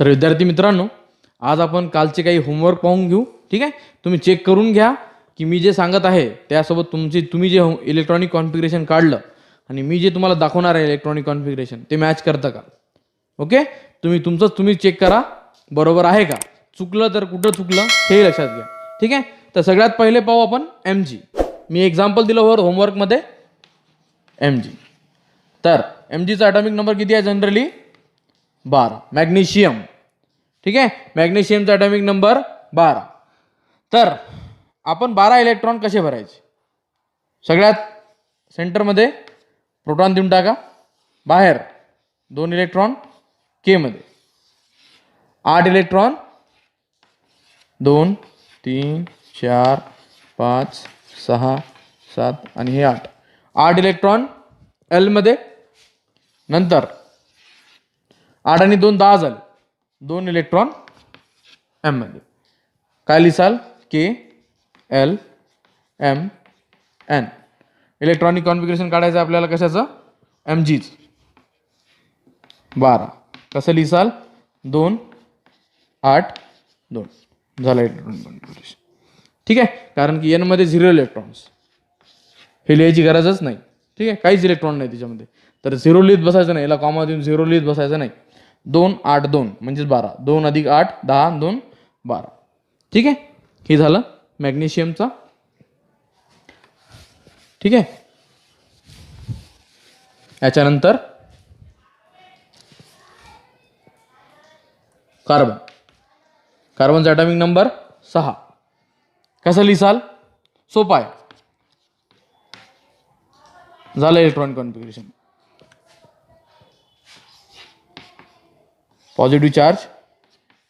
तर विद्यार्थी मित्रांनो, आज आपण कालचे काही होमवर्क पाहून घेऊ. ठीक आहे, तुम्ही चेक करून घ्या की मी जे सांगत आहे त्यासोबत तुम्ही जे इलेक्ट्रॉनिक कॉन्फिगरेशन काढलं आणि मी जे तुम्हाला दाखवणार आहे इलेक्ट्रॉनिक कॉन्फिगरेशन ते मॅच करतं का. ओके, तुम्ही चेक करा बरोबर आहे का. चुकलं तर कुठं चुकलं हे लक्षात घ्या. ठीक आहे, तर सगळ्यात पहिले पाहू आपण MG. मी एक्झाम्पल दिलं होमवर्कमध्ये MG. तर MGचा ॲटॉमिक नंबर किती आहे जनरली 12. मॅग्नेशियम. ठीक आहे, मॅग्नेशियमचा ॲटॉमिक नंबर 12. तर आपण 12 इलेक्ट्रॉन कसे भरायचे. सगळ्यात सेंटरमध्ये प्रोटॉन देऊन टाका, बाहेर 2 इलेक्ट्रॉन K मध्ये 8 इलेक्ट्रॉन 2 3 4 5 6 7 आणि हे 8 इलेक्ट्रॉन L मध्ये. नंतर 8 आणि 2 10 झाले, 2 इलेक्ट्रॉन M मध्ये. काय लिहिसाल K L M N. Electronic configuration काढायचं आपल्याला कशाचं MGच 12. कसं लिहिसाल 2 8 2 झालं इलेक्ट्रॉनिक कॉन्फिगरेशन. ठीक आहे, कारण की N मध्ये 0 इलेक्ट्रॉन्स, हे लिहायची गरजच नाही. ठीक आहे, काहीच इलेक्ट्रॉन नाही त्याच्यामध्ये, तर 0 लिहित बसायचं नाही, याला कॉमा देऊन 0 लिहित बसायचं नाही. 2 8 2 म्हणजेच 12, 2 अधिक 8 10 2 12. ठीक आहे, हे झालं मॅग्नेशियमचा. ठीक आहे, याच्यानंतर कार्बन. कार्बनचा atomic number 6. कसं लिहिसाल, सोपा आहे. झालं electronic configuration. Positive charge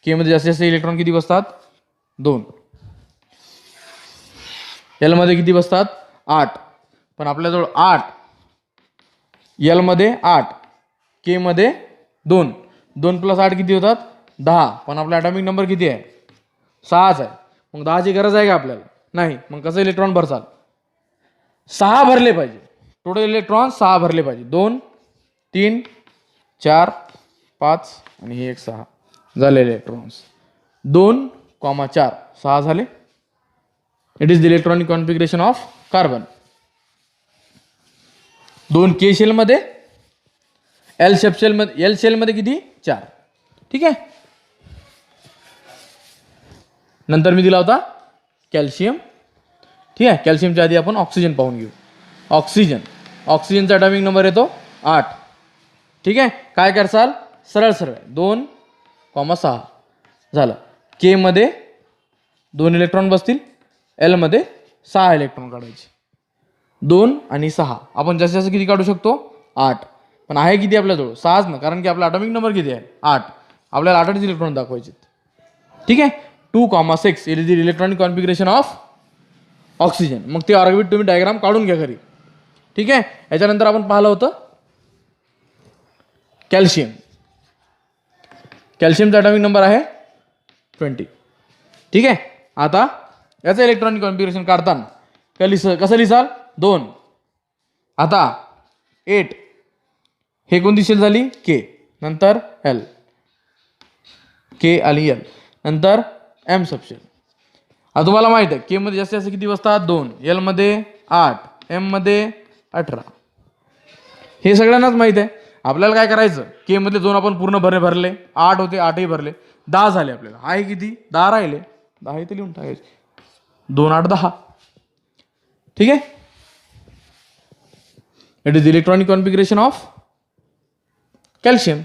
K मध्ये जास्तीत जास्त इलेक्ट्रॉन किती बसतात 2. L मध्ये किती बसतात 8. पण आपल्याजवळ 8 L मध्ये 8 K मध्ये 2 2 + 8 किती होतात 10. पण आपला ॲटॉमिक नंबर किती आहे 6च आहे. मग 10ची गरज आहे का आपल्याला, नाही. मग कसं इलेक्ट्रॉन भरसाल 6 भरले पाहिजे. टोटल इलेक्ट्रॉन 6 भरले पाहिजे. 2 3 4 5 आणि हे एक 6 झाले इलेक्ट्रॉन्स. 2, 4 6 झाले. It is the electronic configuration of carbon. 2 K shell मध्ये, L शेल मध्ये, L शेल मध्ये किती 4. ठीक आहे, नंतर मी दिला होता कॅल्शियम. ठीक आहे, कॅल्शियमच्या आधी आपण ऑक्सिजन पाहून घेऊ. ऑक्सिजनचा ॲटॉमिक नंबर येतो 8. ठीक आहे, काय करसाल सरळ 2, 6 झालं. K मध्ये 2 इलेक्ट्रॉन बसतील, L मध्ये 6 इलेक्ट्रॉन काढायचे. 2 आणि 6 आपण जास्तीत जास्त किती काढू शकतो 8. पण आहे किती आपल्याजवळ 6च ना, कारण की आपला ॲटॉमिक नंबर किती आहे 8. आपल्याला 8च इलेक्ट्रॉन दाखवायचे. ठीक आहे, 2, 6 is the electronic configuration of oxygen. मग ते ऑर्बिट तुम्ही डायग्राम काढून घ्या घरी. ठीक आहे, याच्यानंतर आपण पाहिलं होतं कॅल्शियम. कॅल्शियमचा ॲटॉमिक नंबर आहे 20. ठीक आहे, आता याचं इलेक्ट्रॉनिक कॉन्फिगरेशन काढताना कसं लिहिसाल 2. आता 8 हे कोणती शेल झाली K, नंतर L, K आणि L, नंतर M सबशेल. आता तुम्हाला माहित आहे K मध्ये जास्तीत जास्त किती बसतात 2, L मध्ये 8, M मध्ये 18. हे सगळ्यांनाच माहित आहे. आपल्याला काय करायचं, K मधले 2 आपण पूर्ण भरले, 8 होते 8ही भरले, 10 झाले. आपल्याला आहे किती 10 राहिले, 10 इथे लिहून टाकायचे. 2 8 10. ठीक आहे, it is electronic configuration of calcium.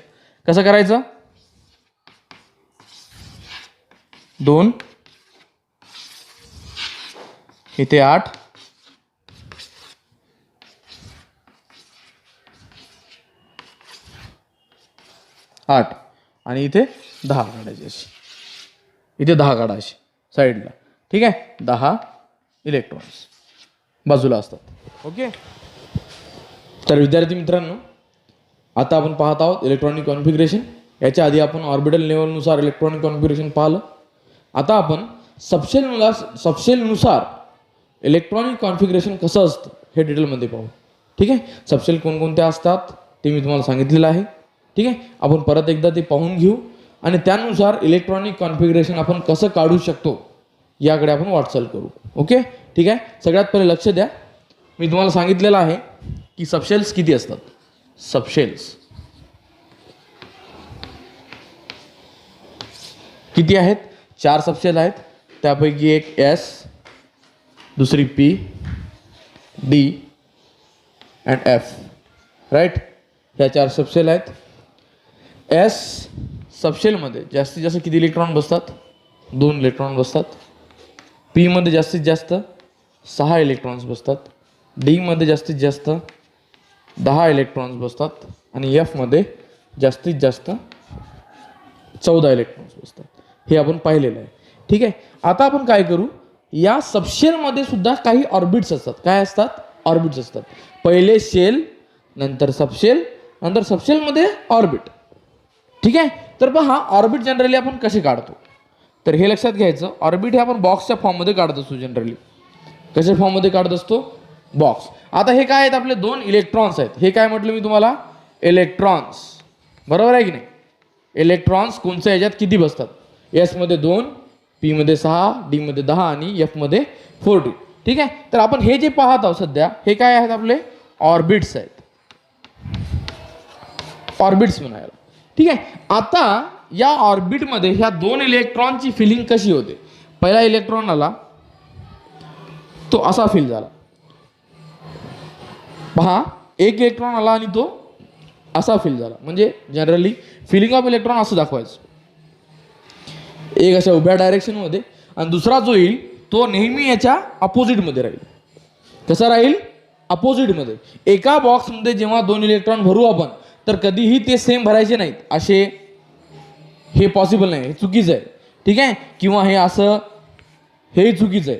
कसं करायचं 2 इथे 8 8 आणि इथे 10 काढायचे अशी, इथे 10 काढायचे साईडला. ठीक आहे, 10 इलेक्ट्रॉन्स बाजूला असतात. ओके, तर विद्यार्थी मित्रांनो, आता आपण पाहत आहोत इलेक्ट्रॉनिक कॉन्फिगरेशन. याच्या आधी आपण ऑर्बिटल लेवलनुसार इलेक्ट्रॉनिक कॉन्फिगरेशन पाहिलं. आता आपण सबशेलनुसार इलेक्ट्रॉनिक कॉन्फिगरेशन कसं असतं हे डिटेलमध्ये पाहू. ठीक आहे, सबशेल कोणकोणत्या असतात ते मी तुम्हाला सांगितलेलं आहे. ठीक आहे, आपण परत एकदा ते पाहून घेऊ आणि त्यानुसार इलेक्ट्रॉनिक कॉन्फिगरेशन आपण कसं काढू शकतो याकडे आपण वाटचाल करू. ओके, ठीक आहे. सगळ्यात पहिले लक्ष द्या, मी तुम्हाला सांगितलेलं आहे की सबशेल्स किती असतात. सबशेल्स किती आहेत? 4 सबशेल आहेत. त्यापैकी एक S, दुसरी P, D and F. Right, ह्या 4 सबशेल आहेत. S सबशेलमध्ये जास्तीत जास्त किती इलेक्ट्रॉन बसतात? 2 इलेक्ट्रॉन बसतात. P मध्ये जास्तीत जास्त 6 इलेक्ट्रॉन्स बसतात. D मध्ये जास्तीत जास्त 10 इलेक्ट्रॉन्स बसतात आणि F मध्ये जास्तीत जास्त 14 इलेक्ट्रॉन्स बसतात. हे आपण पाहिलेलं आहे. ठीक आहे. आता आपण काय करू, या सबशेलमध्ये सुद्धा काही ऑर्बिट्स असतात. काय असतात? ऑर्बिट्स असतात. पहिले शेल, नंतर सबशेल, नंतर सबशेलमध्ये ऑर्बिट. ठीक आहे. तर पहा ऑर्बिट जनरली आपण कसे काढतो, तर हे लक्षात घ्यायचं. ऑर्बिट हे आपण बॉक्सच्या फॉर्ममध्ये काढत असतो. जनरली कशा फॉर्ममध्ये काढत असतो? बॉक्स. आता हे काय आहेत? आपले 2 इलेक्ट्रॉन्स आहेत. हे काय म्हटलं मी तुम्हाला? इलेक्ट्रॉन्स. बरोबर आहे की नाही? इलेक्ट्रॉन्स कोणत्या ह्याच्यात किती बसतात? S मध्ये 2, P मध्ये 6, D मध्ये 10 आणि F मध्ये 40. ठीक आहे. तर आपण हे जे पाहत आहोत सध्या, हे काय आहेत? आपले ऑर्बिट्स आहेत. ऑर्बिट्स म्हणायला. ठीक आहे. आता या ऑर्बिटमध्ये ह्या 2 इलेक्ट्रॉनची फिलिंग कशी होते? पहिला इलेक्ट्रॉन आला, तो असा फिल झाला. पहा, एक इलेक्ट्रॉन आला आणि तो असा फिल झाला. म्हणजे जनरली फिलिंग ऑफ इलेक्ट्रॉन असं दाखवायचं. एक अशा उभ्या डायरेक्शनमध्ये आणि दुसरा जो येईल तो नेहमी याच्या अपोजिटमध्ये राहील. कसा राहील? अपोजिटमध्ये. एका बॉक्समध्ये जेव्हा 2 इलेक्ट्रॉन भरू आपण, तर कधीही ते सेम भरायचे नाहीत. असे हे पॉसिबल नाही, हे चुकीचं आहे. ठीक आहे. किंवा हे असं, हेही चुकीचं आहे.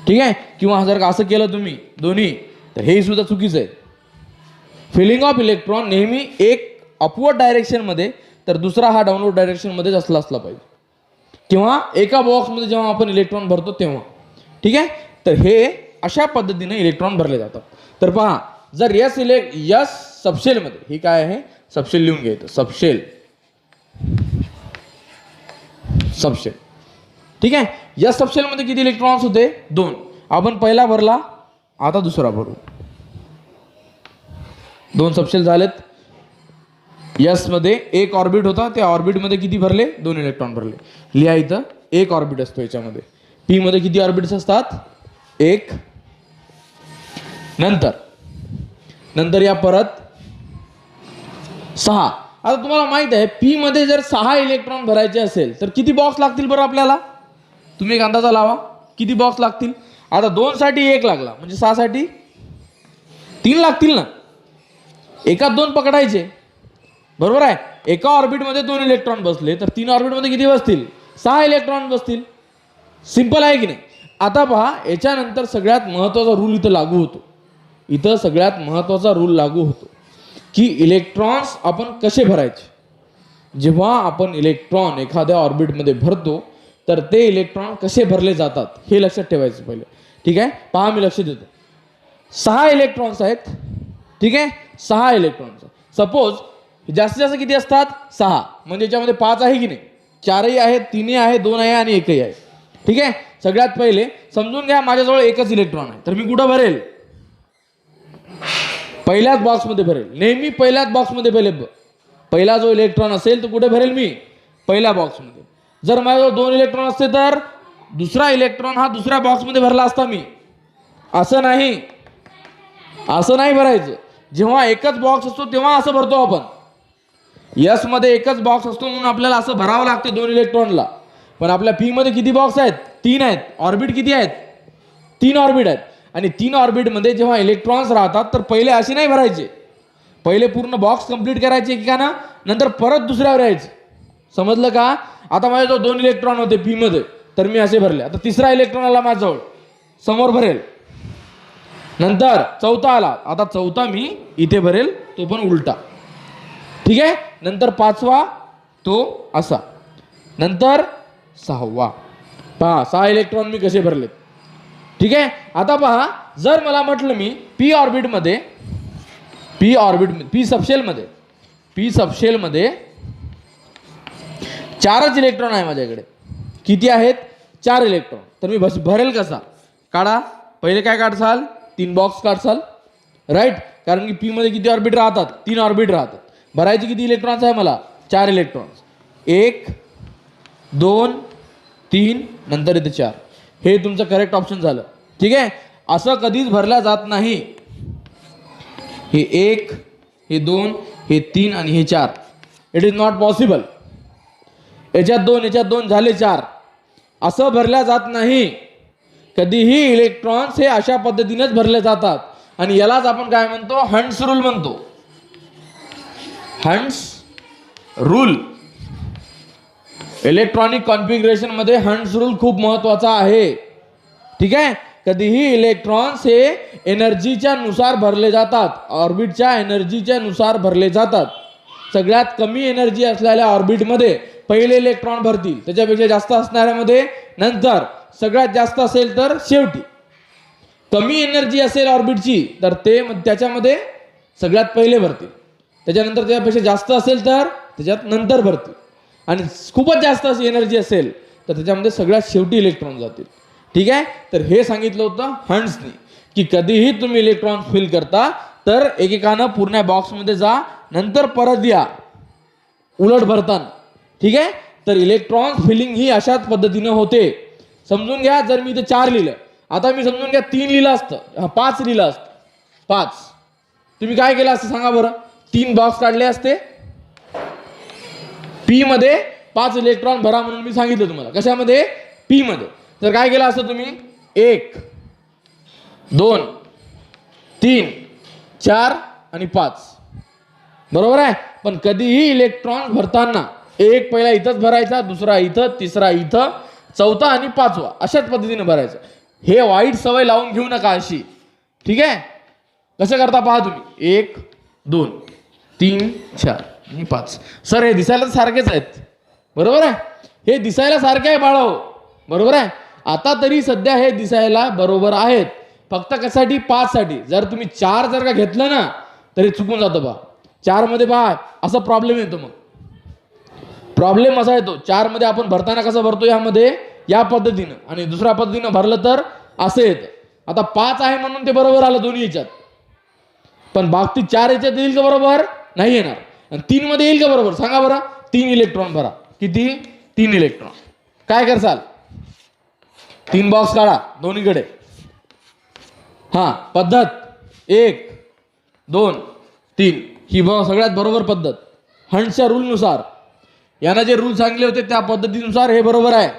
ठीक आहे. किंवा जर का असं केलं तुम्ही दोन्ही, तर हेही सुद्धा चुकीचं आहे. फिलिंग ऑफ इलेक्ट्रॉन नेहमी एक अपवर्ड डायरेक्शनमध्ये तर दुसरा हा डाऊनवर्ड डायरेक्शनमध्येच असला पाहिजे. किंवा एका बॉक्समध्ये जेव्हा आपण इलेक्ट्रॉन भरतो तेव्हा. ठीक आहे. तर हे अशा पद्धतीने इलेक्ट्रॉन भरले जातात. तर पहा, जर यस सबशेलमध्ये, ही काय आहे? सबशेल लिहून घ्यायचं. सबशेल. ठीक आहे. या सबशेलमध्ये किती इलेक्ट्रॉन्स होते? 2. आपण पहिला भरला, आता दुसरा भरू. 2 सबशेल झालेत. यस मध्ये एक ऑर्बिट होता, त्या ऑर्बिटमध्ये किती भरले? 2 इलेक्ट्रॉन भरले. लिहा इथं, एक ऑर्बिट असतो याच्यामध्ये. P मध्ये किती ऑर्बिट्स असतात? 1. नंतर या परत 6. आता तुम्हाला माहित आहे, P मध्ये जर 6 इलेक्ट्रॉन भरायचे असेल तर किती बॉक्स लागतील बरं आपल्याला? तुम्ही एक अंदाजा लावा, किती बॉक्स लागतील? आता 2 साठी 1 लागला, म्हणजे 6 साठी 3 लागतील ना. एकात 2 पकडायचे. बरोबर आहे. एका ऑर्बिटमध्ये 2 इलेक्ट्रॉन बसले तर 3 ऑर्बिटमध्ये किती बसतील? 6 इलेक्ट्रॉन बसतील. सिंपल आहे की नाही? आता पहा, याच्यानंतर सगळ्यात महत्त्वाचा रूल इथं लागू होतो. इथं सगळ्यात महत्त्वाचा रूल लागू होतो की इलेक्ट्रॉन्स आपण कसे भरायचे. जेव्हा आपण इलेक्ट्रॉन एखाद्या ऑर्बिटमध्ये भरतो तर ते इलेक्ट्रॉन कसे भरले जातात हे लक्षात ठेवायचं पहिले. ठीक आहे. पहा, मी लक्ष देतो. 6 इलेक्ट्रॉन्स आहेत. ठीक आहे. 6 इलेक्ट्रॉन्स. सपोज जास्तीत जास्त किती असतात? 6. म्हणजे याच्यामध्ये 5 आहे की नाही? 4ही आहेत, 3ही आहे, 2 आहे आणि 1ही आहे. ठीक आहे. सगळ्यात पहिले समजून घ्या, माझ्याजवळ एकच इलेक्ट्रॉन आहे, तर मी कुठं भरेल? पहिल्याच बॉक्समध्ये भरेल. नेहमी पहिल्याच बॉक्समध्ये भरेल. पहिला जो इलेक्ट्रॉन असेल तो कुठे भरेल मी? पहिल्या बॉक्समध्ये. जर माझ्याजवळ 2 इलेक्ट्रॉन असते तर दुसरा इलेक्ट्रॉन हा दुसऱ्या बॉक्समध्ये भरला असता मी. असं नाही भरायचं. जेव्हा एकच बॉक्स असतो तेव्हा असं भरतो आपण. यस मध्ये एकच बॉक्स असतो म्हणून आपल्याला असं भरावं लागते 2 इलेक्ट्रॉनला. पण आपल्या P मध्ये किती बॉक्स आहेत? 3 आहेत. ऑर्बिट किती आहेत? 3 ऑर्बिट आहेत. आणि 3 ऑर्बिटमध्ये जेव्हा इलेक्ट्रॉन्स राहतात तर पहिले असे नाही भरायचे. पहिले पूर्ण बॉक्स कंप्लीट करायचे एकेकाना, नंतर परत दुसऱ्यावर यायचे. समजलं का? आता माझ्याजवळ 2 इलेक्ट्रॉन होते P मध्ये, तर मी असे भरले. आता तिसरा इलेक्ट्रॉन आला माझ्याजवळ, समोर भरेल. नंतर चौथा आला, आता चौथा मी इथे भरेल, तो पण उलटा. ठीक आहे. नंतर 5वा तो असा, नंतर 6वा. पहा 6 इलेक्ट्रॉन मी कसे भरलेत. ठीक आहे. आता पहा, जर मला म्हटलं मी P सबशेलमध्ये 4च इलेक्ट्रॉन आहे माझ्याकडे. किती आहेत? 4 इलेक्ट्रॉन. तर मी भरेल कसा? काढा. पहिले काय काढसाल? 3 बॉक्स काढसाल, राईट. कारण की पी मध्ये किती ऑर्बिट राहतात? 3 ऑर्बिट राहतात. भरायचे किती इलेक्ट्रॉन्स आहे मला? 4 इलेक्ट्रॉन्स. 1 2 3 नंतर इथे 4. हे तुमचं करेक्ट ऑप्शन झालं. ठीक आहे. असं कधीच भरल्या जात नाही. हे 1 हे 2 हे 3 आणि हे 4. It is not possible. याच्यात 2 झाले 4. असं भरल्या जात नाही. कधीही इलेक्ट्रॉन्स हे अशा पद्धतीनेच भरले जातात आणि यालाच आपण काय म्हणतो? हंट्स रूल म्हणतो. Hunts rule. इलेक्ट्रॉनिक कॉन्फिगरेशन मध्ये हंट्स रूल खूप महत्वाचा आहे. ठीक आहे. कधीही इलेक्ट्रॉन्स हे एनर्जीच्या नुसार भरले जातात, ऑर्बिटच्या एनर्जीच्या नुसार भरले जातात. सगळ्यात कमी एनर्जी असलेल्या ऑर्बिटमध्ये पहिले इलेक्ट्रॉन भरतील, त्याच्यापेक्षा जास्त असणाऱ्यामध्ये नंतर, सगळ्यात जास्त असेल तर शेवटी. कमी एनर्जी असेल ऑर्बिटची तर ते त्याच्यामध्ये सगळ्यात पहिले भरतील, त्याच्यानंतर त्याच्यापेक्षा जास्त असेल तर त्याच्यात नंतर भरतील, आणि खूपच जास्त अशी एनर्जी असेल तर त्याच्यामध्ये सगळ्यात शेवटी इलेक्ट्रॉन जातील. ठीक आहे. तर हे सांगितलं होतं हंट्सनी की कधीही तुम्ही इलेक्ट्रॉन फिल करता तर एकेकानं पूर्ण बॉक्समध्ये जा, नंतर परत या उलट भरताना. ठीक आहे. तर इलेक्ट्रॉन फिलिंग ही अशाच पद्धतीने होते. समजून घ्या. जर मी इथे 4 लिहिलं, आता मी समजून घ्या 3 लिहिलं असतं, 5 लिहिलं असतं, 5, तुम्ही काय केलं असतं सांगा बरं? 3 बॉक्स काढले असते. पी मध्ये 5 इलेक्ट्रॉन भरा म्हणून मी सांगितलं तुम्हाला. कशामध्ये? पी मध्ये. तर काय केलं असतं तुम्ही? 1 2 3 4 आणि 5. बरोबर आहे. पण कधीही इलेक्ट्रॉन भरताना एक पहिला इथंच भरायचा, दुसरा इथं, तिसरा इथं, चौथा आणि 5वा अशाच पद्धतीने भरायचं. हे वाईट सवय लावून घेऊ नका अशी. ठीक आहे. कसं करता पहा तुम्ही? 1 2 3 4 आणि 5. सर हे दिसायला सारखेच आहेत. बरोबर आहे. हे दिसायला सारखे आहे बाळाओ. बरोबर आहे. आता तरी सध्या हे दिसायला बरोबर आहेत. फक्त कशासाठी? 5 साठी. जर तुम्ही 4 जर का घेतलं ना तरी चुकून जातं बा. 4 मध्ये पहा असा प्रॉब्लेम येतो. मग प्रॉब्लेम असा येतो 4 मध्ये आपण भरताना कसं भरतो? यामध्ये या पद्धतीनं, आणि दुसऱ्या पद्धतीनं भरलं तर असं येतं. आता 5 आहे म्हणून ते बरोबर आलं दोन्ही याच्यात, पण बाकी 4 याच्यात येईल का बरोबर? नाही येणार. आणि 3 मध्ये येईल का बरोबर? सांगा बरं. 3 इलेक्ट्रॉन भरा. किती? 3 इलेक्ट्रॉन. काय करसाल? 3 बॉक्स काढा दोन्हीकडे. हा पद्धत 1 2 3 ही सगळ्यात बरोबर पद्धत. हंट्सच्या रूल नुसार, यानं जे रूल सांगितले होते त्या पद्धतीनुसार हे बरोबर आहे.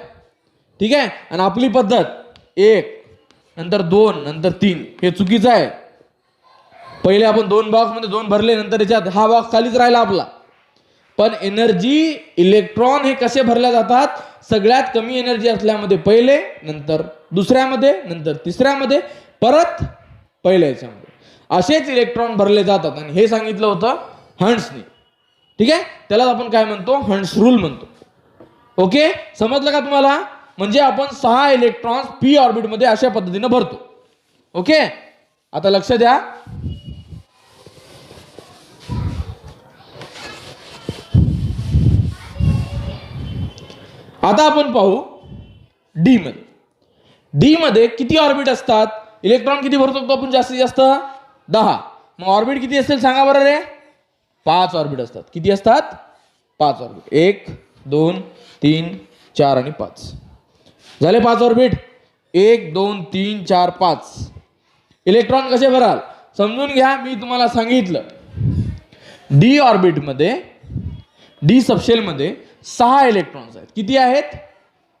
ठीक आहे. आणि आपली पद्धत 1 नंतर 2 नंतर 3 हे चुकीचं आहे. पहिले आपण 2 बॉक्स मध्ये 2 भरले, नंतर याच्यात हा बॉक्स खालीच राहिला आपला. पण एनर्जी, इलेक्ट्रॉन हे कसे भरल्या जातात? सगळ्यात कमी एनर्जी असल्यामध्ये पहिले, नंतर दुसऱ्यामध्ये, नंतर तिसऱ्यामध्ये, परत पहिल्या याच्यामध्ये असेच इलेक्ट्रॉन भरले जातात. आणि हे सांगितलं होतं हंट्सनी. ठीक आहे. त्यालाच आपण काय म्हणतो? हंट्स रूल म्हणतो. ओके. समजलं का तुम्हाला? म्हणजे आपण 6 इलेक्ट्रॉन्स पी ऑर्बिट मध्ये अशा पद्धतीने भरतो. ओके. आता लक्ष द्या. आता आपण पाहू डी मध्ये. डी मध्ये किती ऑर्बिट असतात? इलेक्ट्रॉन किती भरतो आपण जास्तीत जास्त? 10. मग ऑर्बिट किती असेल सांगा बरं रे? 5 ऑर्बिट असतात. किती असतात? 5 ऑर्बिट. 1 2 3 4 आणि 5 झाले 5 ऑर्बिट. 1 2 3 4 5. इलेक्ट्रॉन कसे भराल समजून घ्या. मी तुम्हाला सांगितलं डी ऑर्बिट मध्ये, डी सबशेल मध्ये 6 इलेक्ट्रॉन्स आहेत. किती आहेत?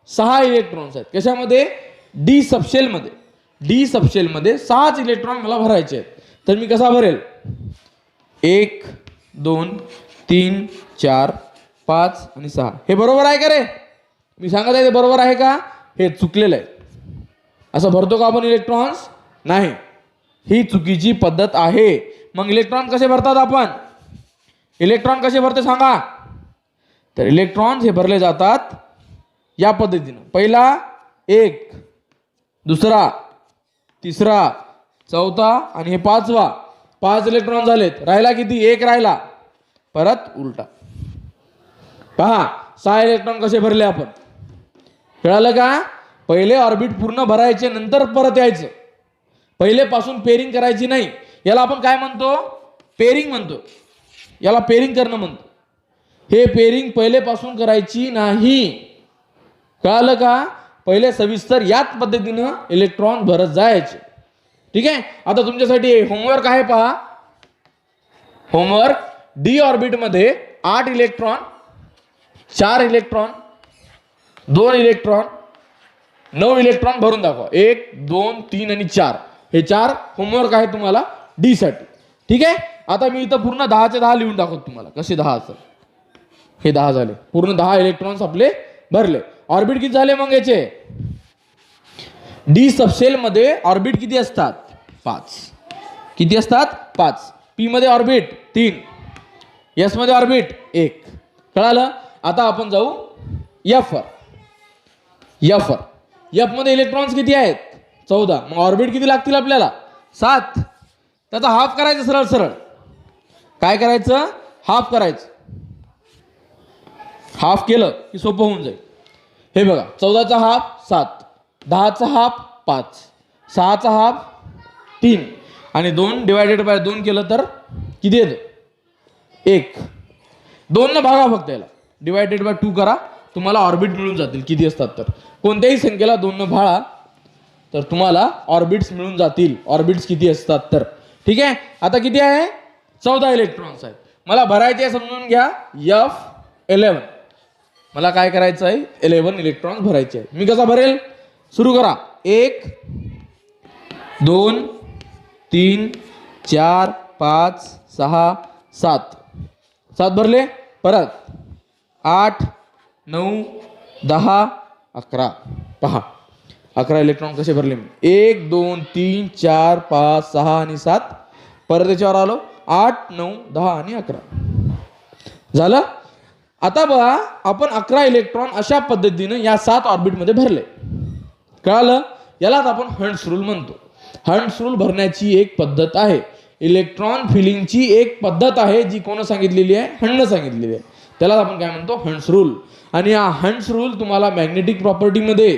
6 इलेक्ट्रॉन्स आहेत. कशामध्ये? डी सबशेल मध्ये. डी सबशेल मध्ये 6च इलेक्ट्रॉन मला भरायचे आहेत. तर मी कसा भरेल? 1 2 3 4 5 आणि 6. हे बरोबर आहे का रे? मी सांगत आहे ते बरोबर आहे का? हे चुकलेलं आहे. असं भरतो का आपण इलेक्ट्रॉन्स? नाही. ही चुकीची पद्धत आहे. मग इलेक्ट्रॉन कसे भरतात आपण? इलेक्ट्रॉन कसे भरते सांगा? तर इलेक्ट्रॉन्स हे भरले जातात या पद्धतीनं. पहिला 1, दुसरा, तिसरा, चौथा आणि हे 5वा. 5 इलेक्ट्रॉन झालेत. राहिला किती? 1 राहिला. परत उलटा. पहा 6 इलेक्ट्रॉन कसे भरले आपण, कळालं का? पहिले ऑर्बिट पूर्ण भरायचे, नंतर परत यायचं. पहिले पासून पेरिंग करायची नाही. याला आपण काय म्हणतो? पेरिंग म्हणतो. याला पेरिंग करणं म्हणतो. हे पेरिंग पहिले पासून करायची नाही. कळालं का? पहिले सविस्तर याच पद्धतीनं इलेक्ट्रॉन भरत जायचे. ठीक आहे. आता तुमच्यासाठी होमवर्क आहे पहा. होमवर्क, डी ऑर्बिट मध्ये 8 इलेक्ट्रॉन, 4 इलेक्ट्रॉन, 2 इलेक्ट्रॉन, 9 इलेक्ट्रॉन भरून दाखवा. 1 2 3 आणि 4 हे 4 होमवर्क आहे तुम्हाला डी साठी. ठीक आहे. आता मी इथं पूर्ण 10चे 10 लिहून दाखवतो तुम्हाला कसे 10 असेल. हे 10 झाले, पूर्ण 10 इलेक्ट्रॉन्स आपले भरले. ऑर्बिट किती झाले मग याचे? डी सबसेल मध्ये ऑर्बिट किती असतात? 5. किती असतात? 5. पी मध्ये ऑर्बिट 3, एस मध्ये ऑर्बिट 1. कळालं? आता आपण जाऊ एफ वर. एफ मध्ये इलेक्ट्रॉन्स किती आहेत? 14. मग ऑर्बिट किती लागतील आपल्याला? 7. त्याचा हाफ करायचं सरळ सरळ. काय करायचं? हाफ करायचं. हाफ केलं की सोपं होऊन जाईल. हे बघा, 14चा हाफ 7, 10चा हाफ 5, 6चा हाफ 3 आणि 2 डिवायडेड बाय 2 केलं तर किती येतं? 1. 2 न भागा फक्त याला. डिवायडेड बाय 2 करा, तुम्हाला ऑर्बिट मिळून जातील किती असतात. तर कोणत्याही संख्येला 2 न भाळा तर तुम्हाला ऑर्बिट्स मिळून जातील. ऑर्बिट्स किती असतात तर. ठीक आहे. आता किती आहे? 14 इलेक्ट्रॉन्स आहेत. मला भरायचे समजून घ्या. F11. मला काय करायचं आहे? 11 इलेक्ट्रॉन्स भरायचे आहे. मी कसा भरेल? सुरू करा. 1 2 3 4 5 6 7. 7 भरले. परत 8 9 10 11. पहा 11 इलेक्ट्रॉन कसे भरले मी. 1 2 3 4 5 6 आणि 7. परत याच्यावर आलो 8 9 10 आणि 11. झालं. आता बघा, आपण 11 इलेक्ट्रॉन अशा पद्धतीनं या 7 ऑर्बिट मध्ये भरले. कळालं? यालाच आपण हंट्स रूल म्हणतो. हंट्स रूल भरण्याची एक पद्धत आहे. इलेक्ट्रॉन फिलिंगची एक पद्धत आहे जी कोण सांगितलेली आहे? हंडनं सांगितलेली आहे. त्याला आपण काय म्हणतो? Hunts rule. आणि हा हंट्स रूल तुम्हाला मॅग्नेटिक प्रॉपर्टी मध्ये,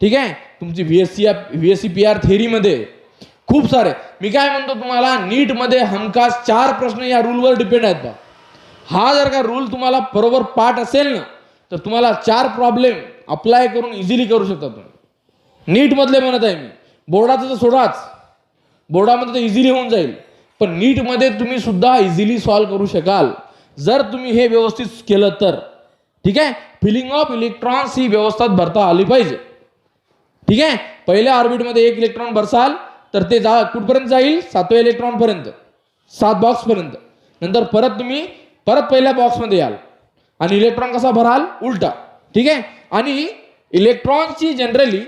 ठीक आहे, तुमची व्हीएससी पीआर थेरी मध्ये खूप सारे. मी काय म्हणतो तुम्हाला, नीट मध्ये हमखास 4 प्रश्न या रूलवर डिपेंड आहेत बा. हा जर का रूल तुम्हाला बरोबर पाठ असेल ना तर तुम्हाला 4 प्रॉब्लेम अप्लाय करून इझिली करू शकता तुम्ही. नीट मधले म्हणत आहे मी. बोर्डाचं तर सोडाच, बोर्डामध्ये तर इझिली होऊन जाईल, पण नीट मध्ये तुम्ही सुद्धा इझिली सॉल्व्ह करू शकाल जर तुम्ही हे व्यवस्थित केलं तर. ठीक आहे. फिलिंग ऑफ इलेक्ट्रॉन्स ही व्यवस्थित भरता आली पाहिजे. ठीक आहे. पहिल्या ऑर्बिट मध्ये 1 इलेक्ट्रॉन भरसाल तर ते कुठपर्यंत जाईल? 7व्या इलेक्ट्रॉन पर्यंत, 7 बॉक्स पर्यंत. नंतर परत तुम्ही पहिल्या बॉक्स मध्ये याल आणि इलेक्ट्रॉन कसा भराल? उलटा. ठीक आहे. आणि इलेक्ट्रॉनची जनरली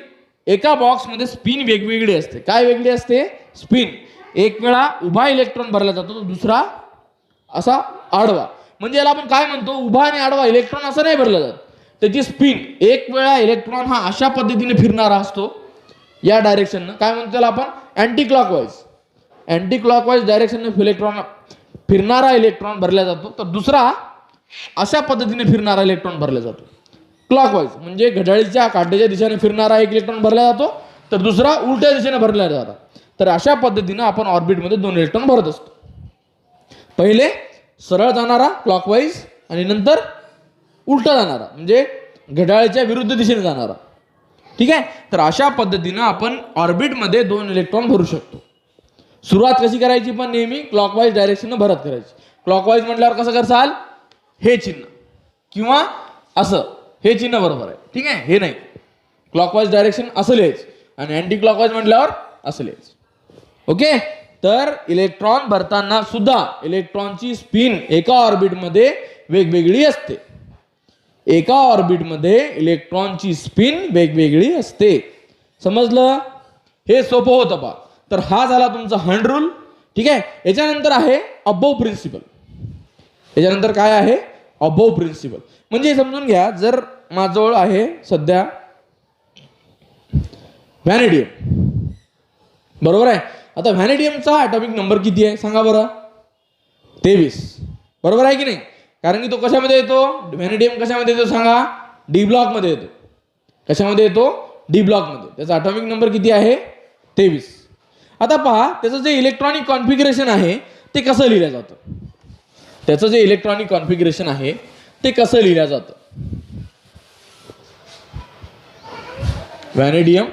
एका बॉक्स मध्ये स्पिन वेगवेगळी असते. काय वेगळी असते? स्पिन. एक वेळा उभा इलेक्ट्रॉन भरला जातो, तो दुसरा असा आडवा. म्हणजे याला आपण काय म्हणतो? उभा आणि आडवा इलेक्ट्रॉन असं नाही भरलं जात. त्याची स्पिन, एक वेळा इलेक्ट्रॉन हा अशा पद्धतीने फिरणारा असतो या डायरेक्शननं. काय म्हणतो त्याला आपण? Anti clockwise. अँटी क्लॉकवाईज डायरेक्शनने इलेक्ट्रॉन फिरणारा इलेक्ट्रॉन भरला जातो, तर दुसरा अशा पद्धतीने फिरणारा इलेक्ट्रॉन भरला जातो क्लॉकवाईज. म्हणजे घड्याळीच्या काट्याच्या दिशेने फिरणारा एक इलेक्ट्रॉन भरला जातो, तर दुसरा उलट्या दिशेने भरला जातो. तर अशा पद्धतीने आपण ऑर्बिटमध्ये 2 इलेक्ट्रॉन भरत असतो. पहिले सरळ जाणारा क्लॉकवाईज आणि नंतर उलटा जाणारा म्हणजे घड्याळीच्या विरुद्ध दिशेने जाणारा. ठीक आहे. तर अशा पद्धतीने आपण ऑर्बिटमध्ये 2 इलेक्ट्रॉन भरू शकतो. सुरुवात कशी करायची? पण नेहमी क्लॉकवाईज डायरेक्शनने भरत करायची. क्लॉकवाईज म्हटल्यावर कसं करसाल? हे चिन्ह किंवा असं, हे चिन्ह बरोबर आहे. ठीक आहे. हे नाही, क्लॉकवाईज डायरेक्शन असं लिहायचं आणि अँटी क्लॉकवाईज म्हटल्यावर असं लिहायचं. ओके. तर इलेक्ट्रॉन भरताना सुद्धा इलेक्ट्रॉनची स्पिन एका ऑर्बिटमध्ये वेगवेगळी असते. एका ऑर्बिटमध्ये इलेक्ट्रॉनची स्पिन वेगवेगळी असते. समजलं? हे सोपं होतं पहा. तर हा झाला तुमचा हंड रूल. ठीक आहे. याच्यानंतर आहे अबोव प्रिन्सिपल. याच्यानंतर काय आहे? Above principle. म्हणजे समजून घ्या, जर माझ्याजवळ आहे सध्या व्हॅनेडियम, बरोबर आहे. आता व्हॅनेडियमचा ॲटॉमिक नंबर किती आहे सांगा बरं? 23. बरोबर आहे की नाही? कारण की तो कशामध्ये येतो, व्हॅनेडियम कशामध्ये येतो सांगा, डी ब्लॉक मध्ये येतो. कशामध्ये येतो, डी ब्लॉक मध्ये. त्याचा ॲटॉमिक नंबर किती आहे, 23. आता पहा त्याचं जे इलेक्ट्रॉनिक कॉन्फिगरेशन आहे ते कसं लिहिलं जातं. त्याचं जे इलेक्ट्रॉनिक कॉन्फिगरेशन आहे ते कसं लिहिलं जातं. व्हॅनेडियम,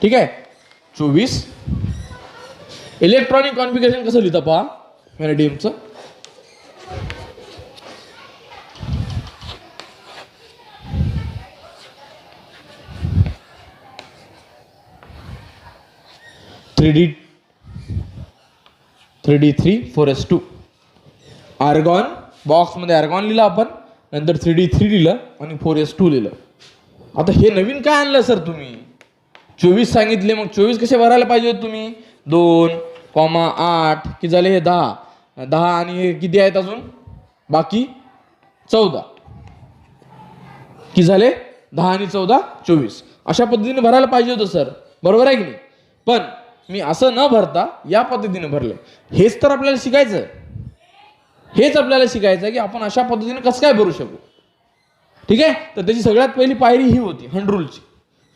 ठीक आहे, 24. इलेक्ट्रॉनिक कॉन्फिगरेशन कसं लिहितं पहा व्हॅनेडियमचं. (3d3 4s2). आर्गॉन, बॉक्समध्ये आर्गॉन लिहिलं आपण, नंतर 3d3 लिहिलं आणि 4s2 लिहिलं. आता हे नवीन काय आणलं सर तुम्ही, 24 सांगितले, मग 24 कसे भरायला पाहिजे होते तुम्ही, 2,8 की झाले हे 10 आणि हे किती आहेत अजून बाकी 14 की झाले 10 आणि 14 24. अशा पद्धतीने भरायला पाहिजे होतं सर, बरोबर आहे की नाही. पण मी असं न भरता या पद्धतीने भरलं. हेच तर आपल्याला शिकायचं आहे, हेच आपल्याला शिकायचं आहे की आपण अशा पद्धतीने कसं काय भरू शकू. ठीक आहे, तर त्याची सगळ्यात पहिली पायरी ही होती हंड रूलची,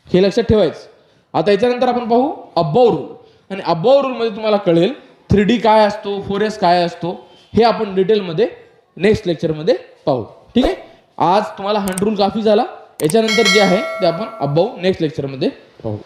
हे लक्षात ठेवायचं. आता याच्यानंतर आपण पाहू अब्बाव रूल, आणि अब्बाव रूल मध्ये तुम्हाला कळेल 3D काय असतो, 4S काय असतो, हे आपण डिटेलमध्ये नेक्स्ट लेक्चरमध्ये पाहू. ठीक आहे, आज तुम्हाला हंड रूल काफी झाला. याच्यानंतर जे आहे ते आपण अब्बाव नेक्स्ट लेक्चरमध्ये पाहू.